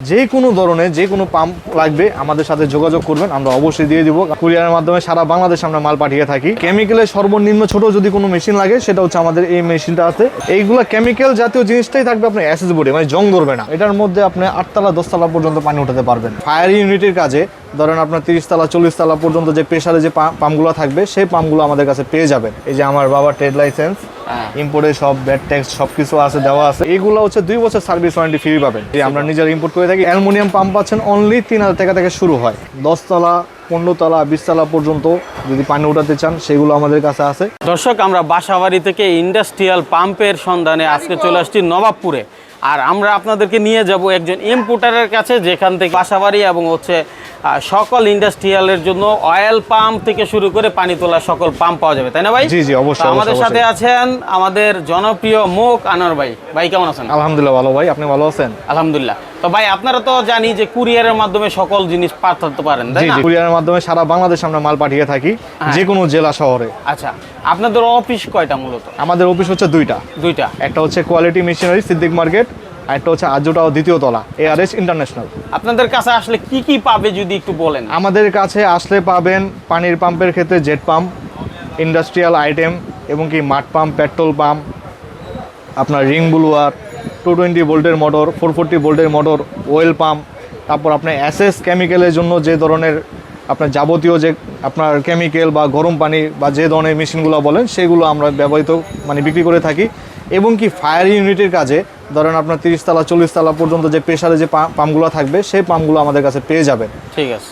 যে কোনো ধরনের যে কোনো পাম্প লাগবে আমাদের সাথে যোগাযোগ করবেন, আমরা অবশ্যই দিয়ে দিব। কুরিয়ারের মাধ্যমে সারা বাংলাদেশে আমরা মাল পাঠিয়ে থাকি। কেমিক্যালের সর্বনিম্ন ছোট যদি কোনো মেশিন লাগে সেটা হচ্ছে আমাদের এই মেশিনটা আছে। এইগুলো কেমিক্যাল জাতীয় জিনিসটাই থাকবে আপনার অ্যাসেস বোর্ডে, মানে জং ধরবে না। এটার মধ্যে আপনি 8 তলা 10 তলা পর্যন্ত পানি উঠাতে পারবেন। ফায়ার ইউনিটের কাজে ধরেন আপনার 30 তলা 40 তলা পর্যন্ত যে প্রেসারে যে পাম্পগুলো থাকবে সেই পাম্পগুলো আমাদের কাছে পেয়ে যাবেন। এই যে আমার বাবার ট্রেড লাইসেন্স, ইম্পোর্টের সব ব্যাড ট্যাক্স সবকিছু আছে, দেওয়া আছে। এইগুলো হচ্ছে 2 বছর সার্ভিস ওয়ারেন্টি ফ্রি পাবেন। যে আমরা নিজেরা ইম্পোর্ট করে থাকি। অ্যালুমিনিয়াম পাম্প পাচ্ছেন অনলি 3000 টাকা থেকে শুরু হয়। 10 তলা 15 তলা 20 তলা পর্যন্ত যদি পানি উঠাতে চান সেগুলো আমাদের কাছে আছে। দর্শক, আমরা বাসাবাড়ি থেকে ইন্ডাস্ট্রিয়াল পাম্পের সন্ধানে আজকে চলে আসছি নবাবপুরে। আর আমরা আপনাদেরকে নিয়ে যাব একজন ইম্পোর্টারের কাছে, যেখান থেকে বাসাবাড়ি এবং সকল ইন্ডাস্ট্রিয়ালের জন্য অয়েল পাম্প থেকে শুরু করে পানি তোলা সকল পাম্প পাওয়া যাবে, তাই না ভাই? জি জি অবশ্যই। আমাদের সাথে আছেন আমাদের জনপ্রিয় মুখ আনোয়ার ভাই। ভাই কেমন আছেন? আলহামদুলিল্লাহ ভালো ভাই, আপনি ভালো আছেন? আলহামদুলিল্লাহ। তো ভাই, আপনারা তো জানি যে কুরিয়ারের মাধ্যমে সকল জিনিস পাঠাতে পারেন, তাই না? কুরিয়ারের মাধ্যমে সারা বাংলাদেশে আমরা মাল পাঠিয়ে থাকি, যে কোনো জেলা শহরে। আচ্ছা, আপনাদের অফিস কয়টা মূলত? আমাদের অফিস হচ্ছে দুইটা। একটা হচ্ছে কোয়ালিটি মেশিনারি সিদ্দিক মার্কেট, আর একটা হচ্ছে আজুটাও দ্বিতীয় তলা ARS ইন্টারন্যাশনাল। আপনাদের কাছে আসলে কি কি পাবে যদি একটু বলেন। আমাদের কাছে আসলে পাবেন পানির পাম্পের ক্ষেত্রে জেট পাম্প, ইন্ডাস্ট্রিয়াল আইটেম এবং কি মাড পাম্প, পেট্রোল পাম্প, আপনার রিং ব্লুয়ার, 220 ভোল্টের মোটর, 440 ভোল্টের মোটর, ওয়েল পাম্প। তারপর আপনার অ্যাসেস কেমিক্যালের জন্য যে ধরনের আপনার যাবতীয় যে আপনার কেমিক্যাল বা গরম পানি বা যে ধরনের মেশিনগুলো বলেন সেগুলো আমরা ব্যবহৃত মানে বিক্রি করে থাকি। এবং কি ফায়ার ইউনিটের কাজে ধরেন আপনার 30 তলা 40 তলা পর্যন্ত যে প্রেসারে যে পাম্পগুলো থাকবে সেই পাম্পগুলো আমাদের কাছে পেয়ে যাবেন। ঠিক আছে,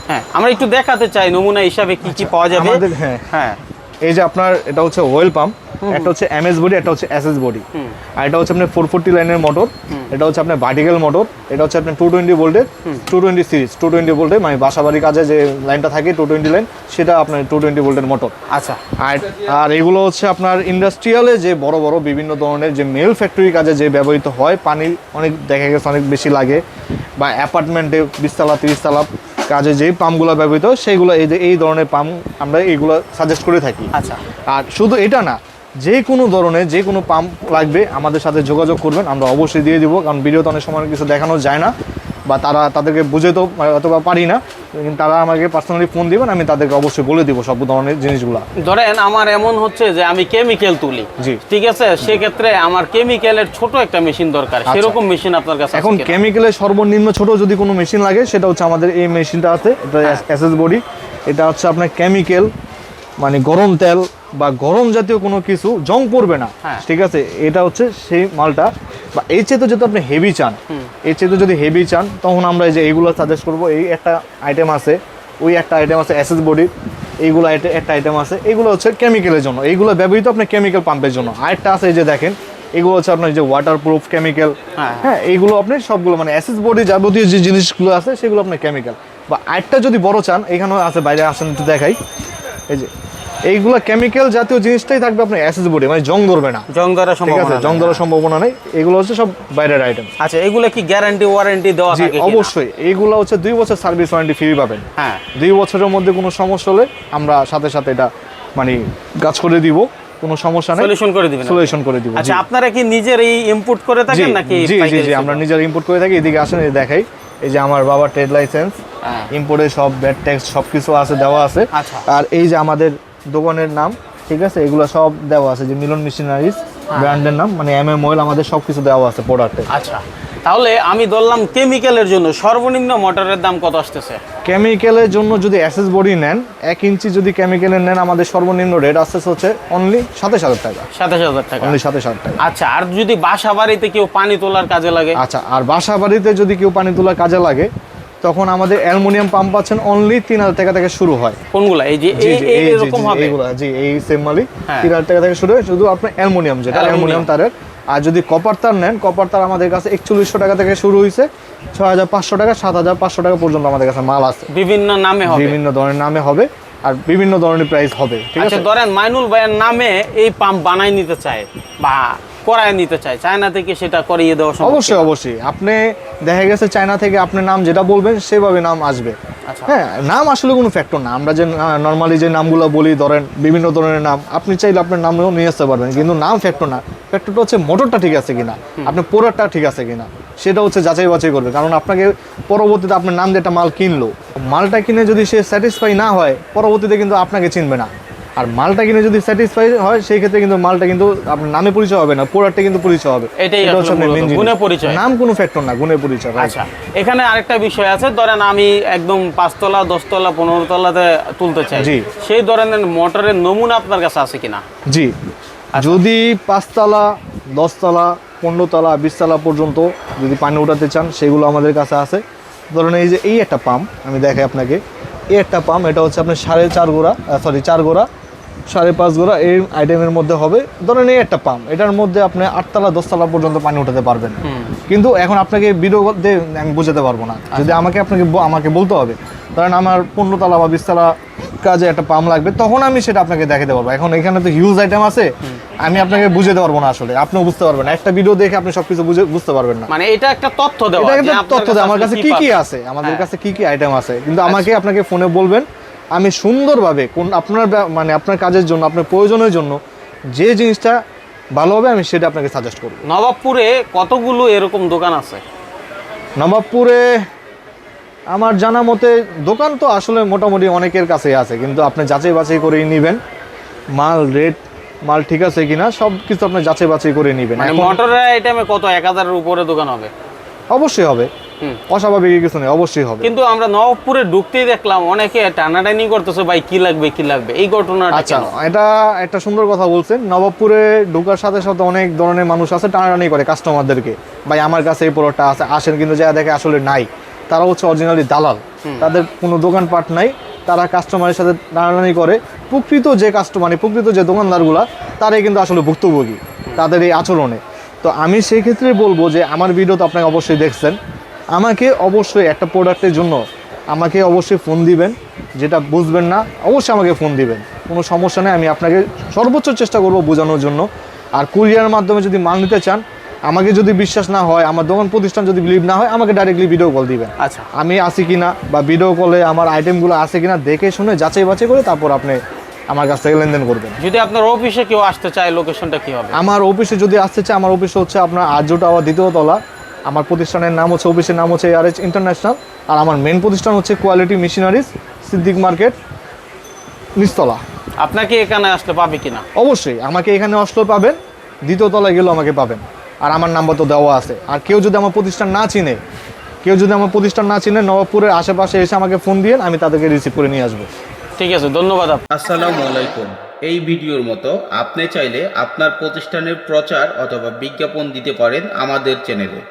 হ্যাঁ, আমরা একটু দেখাতে চাই নমুনা হিসাবে কি কি পাওয়া যাবে। হ্যাঁ, এই যে আপনার এটা হচ্ছে ওয়েল পাম্প, একটা হচ্ছে MS বডি, একটা হচ্ছে SS বডি, আর এটা হচ্ছে আপনার 440 লাইনের মোটর, এটা হচ্ছে আপনার ভার্টিক্যাল মোটর, এটা হচ্ছে আপনার 220 ভোল্টের 220 সিরিজ 220 ভোল্টের, মানে বাসাবাড়ির কাজে যে লাইনটা থাকে 220 লাইন, সেটা আপনার 220 ভোল্টের মোটর। আচ্ছা, আর এগুলো হচ্ছে আপনার ইন্ডাস্ট্রিয়ালে যে বড় বড় বিভিন্ন ধরনের যে মেল ফ্যাক্টরি কাজে যে ব্যবহৃত হয়, পানি অনেক দেখা গেছে অনেক বেশি লাগে, বা অ্যাপার্টমেন্টে 20 তলা 30 তলা কাজে যেই পাম্পগুলো ব্যবহৃত হয় সেইগুলো এই ধরনের পাম্প আমরা এইগুলো সাজেস্ট করে থাকি। আচ্ছা, আর শুধু এটা না, যে কোনো ধরনের যে কোনো পাম্প লাগবে আমাদের সাথে যোগাযোগ করবেন, আমরা অবশ্যই দিয়ে দিব। কারণ ভিডিওতে অনেক সময় কিছু দেখানো যায় না, বা তাদেরকে বুঝে তো অথবা পারি না, কিন্তু তারা আমাকে পার্সোনালি ফোন দিবেন, আমি তাদেরকে অবশ্যই বলে দিব সব ধরনের জিনিসগুলো। ধরেন আমার এমন হচ্ছে যে আমি কেমিক্যাল তুলি, জি ঠিক আছে, সেক্ষেত্রে আমার কেমিক্যালের ছোট একটা মেশিন দরকার, সেরকম মেশিন আপনার কাছে এখন কেমিক্যালের সর্বনিম্ন ছোট যদি কোনো মেশিন লাগে সেটা হচ্ছে আমাদের এই মেশিনটা আছে। এটা SS বডি, এটা হচ্ছে আপনার কেমিক্যাল মানে গরম তেল বা গরম জাতীয় কোনো কিছু জং পড়বে না, ঠিক আছে, এটা হচ্ছে সেই মালটা। বা এই চেয়ে তো যদি আপনি হেভি চান, এই চেয়ে তো যদি হেভি চান তখন আমরা এই যে এইগুলো সাজেস্ট করবো। এই একটা আইটেম আছে, ওই একটা আইটেম আছে SS বডির, এইগুলো একটা আইটেম আছে, এগুলো হচ্ছে কেমিক্যালের জন্য, এইগুলো ব্যবহৃত আপনার কেমিক্যাল পাম্পের জন্য। আরেকটা আছে এই যে দেখেন, এগুলো হচ্ছে আপনার যে ওয়াটার প্রুফ কেমিক্যাল। হ্যাঁ, এইগুলো আপনি সবগুলো মানে SS বডি যাবতীয় যে জিনিসগুলো আছে সেগুলো আপনার কেমিক্যাল। বা আরেকটা যদি বড় চান, এখানেও আছে, বাইরে আসেন একটু দেখাই। এই যে এইগুলো কেমিক্যাল জাতীয় জিনিসটাই থাকবে আপনার SS বডি, মানে জং ধরবে না, জং ধরার সম্ভাবনা, জং ধরার সম্ভাবনা নেই। এগুলো হচ্ছে সব বাইরের আইটেম। আচ্ছা, এগুলো কি গ্যারান্টি ওয়ারেন্টি দেওয়া থাকে? অবশ্যই, এইগুলো হচ্ছে 2 বছর সার্ভিস ওয়ারেন্টি ফ্রি পাবেন। হ্যাঁ, 2 বছরের মধ্যে কোনো সমস্যা হলে আমরা সাথে সাথে এটা মানে কাজ করে দিব, কোনো সমস্যা নেই, সলিউশন করে দিব। আচ্ছা, আপনারা কি নিজেরাই ইম্পোর্ট করে থাকেন নাকি? জি জি জি, আমরা নিজেরা ইম্পোর্ট করে থাকি। এদিকে আসেন, এই দেখাই, এই যে আমার বাবার ট্রেড লাইসেন্স, ইম্পোর্টের সব ব্যাড ট্যাক্স সবকিছু আছে, দেওয়া আছে। আর এই যে আমাদের দোকানের নাম, ঠিক আছে, এগুলো সব দেওয়া আছে, যে মিলন মেশিনারিজ ব্র্যান্ডের নাম, মানে MM অয়েল, আমাদের সবকিছু দেওয়া আছে প্রোডাক্টে। আচ্ছা, তাহলে আমি ধরলাম কেমিক্যালের জন্য সর্বনিম্ন মোটরের দাম কত আসতেছে? কেমিক্যালের জন্য যদি SS বডি নেন, 1 ইঞ্চি যদি কেমিক্যালের নেন, আমাদের সর্বনিম্ন রেট আসতেছে হচ্ছে অনলি 27,000 টাকা। 27,000 টাকা, অনলি 27,000 টাকা। আচ্ছা, আর যদি বাসা বাড়িতে কেউ পানি তোলার কাজে লাগে? আচ্ছা, আর বাসা বাড়িতে যদি কেউ পানি তোলার কাজে লাগে, তখন আমাদের অ্যালুমিনিয়াম পাম্প পাচ্ছেন অনলি 3000 টাকা থেকে শুরু হয়। কোনগুলা? এই যে এরকম হবে এইগুলা, জি, এই সেম মালি 3000 টাকা থেকে শুরু হয়, শুধু আপনার অ্যালুমিনিয়াম, যেটা অ্যালুমিনিয়াম তারের। আর যদি কপার তার নেন, কপার তার আমাদের কাছে 4100 টাকা থেকে শুরু হয়েছে, 6500 টাকা 7500 টাকা পর্যন্ত আমাদের কাছে মাল আছে। বিভিন্ন নামে হবে, বিভিন্ন ধরনের নামে হবে, আর বিভিন্ন ধরনের প্রাইস হবে, ঠিক আছে। আচ্ছা, ধরেন মাইনুল ভাইয়ের নামে এই পাম্প বানাই নিতে চায় বা করায় নিতে চায়, চায়না থেকে সেটা করিয়ে দেওয়া সম্ভব? অবশ্যই অবশ্যই, আপনি দেখা গেছে চায়না থেকে আপনার নাম যেটা বলবেন সেভাবে নাম আসবে। আচ্ছা। হ্যাঁ, নাম আসলে কোনো ফ্যাক্টর না। আমরা যে নর্মালি যে নামগুলো বলি, ধরেন বিভিন্ন ধরনের নাম, আপনি চাইলে আপনার নামও নিয়ে আসতে পারবেন, কিন্তু নাম ফ্যাক্টর না। ফ্যাক্টরটা হচ্ছে মোটরটা ঠিক আছে কিনা, আপনার প্রোডাক্টটা ঠিক আছে কিনা, সেটা হচ্ছে যাচাই বাছাই করবে। কারণ আপনাকে পরবর্তীতে আপনার নাম দিয়ে একটা মাল কিনলো, মালটা কিনে যদি সে স্যাটিসফাই না হয়, পরবর্তীতে কিন্তু আপনাকে চিনবে না। আর মালটা কিনে যদি স্যাটিসফাই হয়, সেই ক্ষেত্রে কিন্তু মালটা কিন্তু আপনার নামে পরিচয় হবে না, প্রোডাক্টে কিন্তু পরিচয় হবে। এটাই এটা হচ্ছে আসলে আপনার মূলত main জিনিস। গুণে পরিচয়। নাম কোনো ফ্যাক্টর না, গুণে পরিচয়। right? আচ্ছা, এখানে আরেকটা বিষয় আছে, ধরেন আমি একদম 5 তলা 10 তলা 15 তলাতে তুলতে চাই, জি। সেই ধরনের মোটরের নমুনা আপনার কাছে আছে কিনা? জি, যদি 5 তলা 10 তলা 15 তলা 20 তলা পর্যন্ত যদি পানি উঠাতে চান, সেগুলো আমাদের কাছে আছে। ধরুন এই যে এই একটা পাম্প আমি দেখাই আপনাকে, এই একটা পাম্প, এটা হচ্ছে আপনার 4.5 গোড়া, 4 গোড়া 5.5 গোড়া এই আইটেমের মধ্যে হবে। ধরেন এই একটা পাম্প, এটার মধ্যে আপনি 8 তলা 10 তলা পর্যন্ত পানি উঠাতে পারবেন। কিন্তু এখন আপনাকে ভিডিও দিয়ে আমি বোঝাতে পারবো না, যদি আমাকে বলতে হবে। ধরেন আমার 15 তলা বা 20 তলা কাজে একটা পাম্প লাগবে, তখন আমি সেটা আপনাকে দেখাতে পারবো। এখন এখানে তো হিউজ আইটেম আছে, আমি আপনাকে বুঝাতে পারবো না, আসলে আপনিও বুঝতে পারবেন না। একটা ভিডিও দেখে আপনি সবকিছু বুঝতে পারবেন না। মানে এটা একটা তথ্য দেওয়া, এটা যে কিন্তু আপনার তথ্য দেয় আমার কাছে আসলে কি কি পাবেন। আছে, আমাদের হ্যাঁ। কাছে কি কি আইটেম আছে, কিন্তু আপনাকে ফোনে বলবেন, আমি সুন্দরভাবে আপনার মানে আপনার কাজের জন্য, আপনার প্রয়োজনের জন্য যে জিনিসটা ভালো হবে, আমি সেটা আপনাকে সাজেস্ট করবো। নবাবপুরে কতগুলো এরকম দোকান আছে? নবাবপুরে আমার জানা মতে দোকান তো আসলে মোটামুটি অনেকের কাছেই আছে, কিন্তু আপনি যাচাই বাছাই করেই নেবেন, মাল রেট মাল ঠিক আছে কিনা সব কিছু আপনি যাচাই বাছাই করে নেবেন। মানে মোটরের আইটেমে কত 1000-এর উপরে দোকান হবে? অবশ্যই হবে, অস্বাভাবিক কিছু নেই, অবশ্যই হবে। কিন্তু আমরা নবাবপুরে ঢুকতেই দেখলাম অনেকে টানাটানি করতেছে, ভাই কি লাগবে কি লাগবে, এই ঘটনাটা আচ্ছা, কেন? এটা একটা সুন্দর কথা বলছেন। নবাবপুরে ঢোকার সাথে সাথে অনেক ধরনের মানুষ আছে, টানাটানি করে কাস্টমারদেরকে, ভাই আমার কাছে এই প্রোডাক্টটা আছে, আসেন, কিন্তু যা দেখে আসলে নাই। তারা হচ্ছে অরিজিনালি দালাল, তাদের কোনো দোকানপাট নাই, তারা কাস্টমারের সাথে টানাটানি করে। প্রকৃত যে দোকানদারগুলা, তারাই কিন্তু আসলে ভুক্তভোগী তাদের এই আচরণে। তো আমি সেই ক্ষেত্রে বলবো যে আমার ভিডিও তো আপনাকে অবশ্যই দেখছেন, আমাকে অবশ্যই একটা প্রোডাক্টের জন্য আমাকে অবশ্যই ফোন দিবেন, যেটা বুঝবেন না অবশ্যই আমাকে ফোন দিবেন, কোনো সমস্যা নেই, আমি আপনাকে সর্বোচ্চ চেষ্টা করব বোঝানোর জন্য। আর কুরিয়ারের মাধ্যমে যদি মাল নিতে চান, আমাকে যদি বিশ্বাস না হয়, আমার দোকান প্রতিষ্ঠান যদি বিলিভ না হয়, আমাকে ডাইরেক্টলি ভিডিও কল দিবেন। আচ্ছা, আমি আসি কিনা বা ভিডিও কলে আমার আইটেমগুলো আছে কিনা দেখে শুনে যাচাই বাছাই করে তারপর আপনি আমার কাছ থেকে লেনদেন করবেন। যদি আপনার অফিসে কেউ আসতে চায়, লোকেশনটা কি হবে? আমার অফিসে যদি আসতে চায়, আমার অফিস হচ্ছে আপনার আর্য টাওয়ার 2য় তলা। আমার প্রতিষ্ঠানের নাম হচ্ছে, অফিসের নাম হচ্ছে ARH ইন্টারন্যাশনাল। আর আমার মেন প্রতিষ্ঠান হচ্ছে কোয়ালিটি মেশিনারিজ, সিদ্দিক মার্কেট, নিচতলা। আপনাকে এখানে আসলে পাবে কিনা? অবশ্যই আমাকে এখানে আসলেও পাবেন, 2য় তলায় গেলেও আমাকে পাবেন। আর আমার নাম্বার তো দেওয়া আছে। আর কেউ যদি আমার প্রতিষ্ঠান না চিনে, নবাবপুরের আশেপাশে এসে আমাকে ফোন দিয়ে আমি তাদেরকে রিসিভ করে নিয়ে আসবো। ঠিক আছে, ধন্যবাদ। আসসালামু আলাইকুম। এই ভিডিওর মতো আপনি চাইলে আপনার প্রতিষ্ঠানের প্রচার অথবা বিজ্ঞাপন দিতে পারেন আমাদের চ্যানেলে।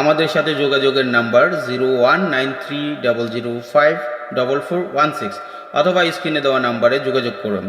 আমাদের সাথে যোগাযোগের নাম্বার 019300544116 অথবা স্ক্রিনে দেওয়া নাম্বারে যোগাযোগ করুন।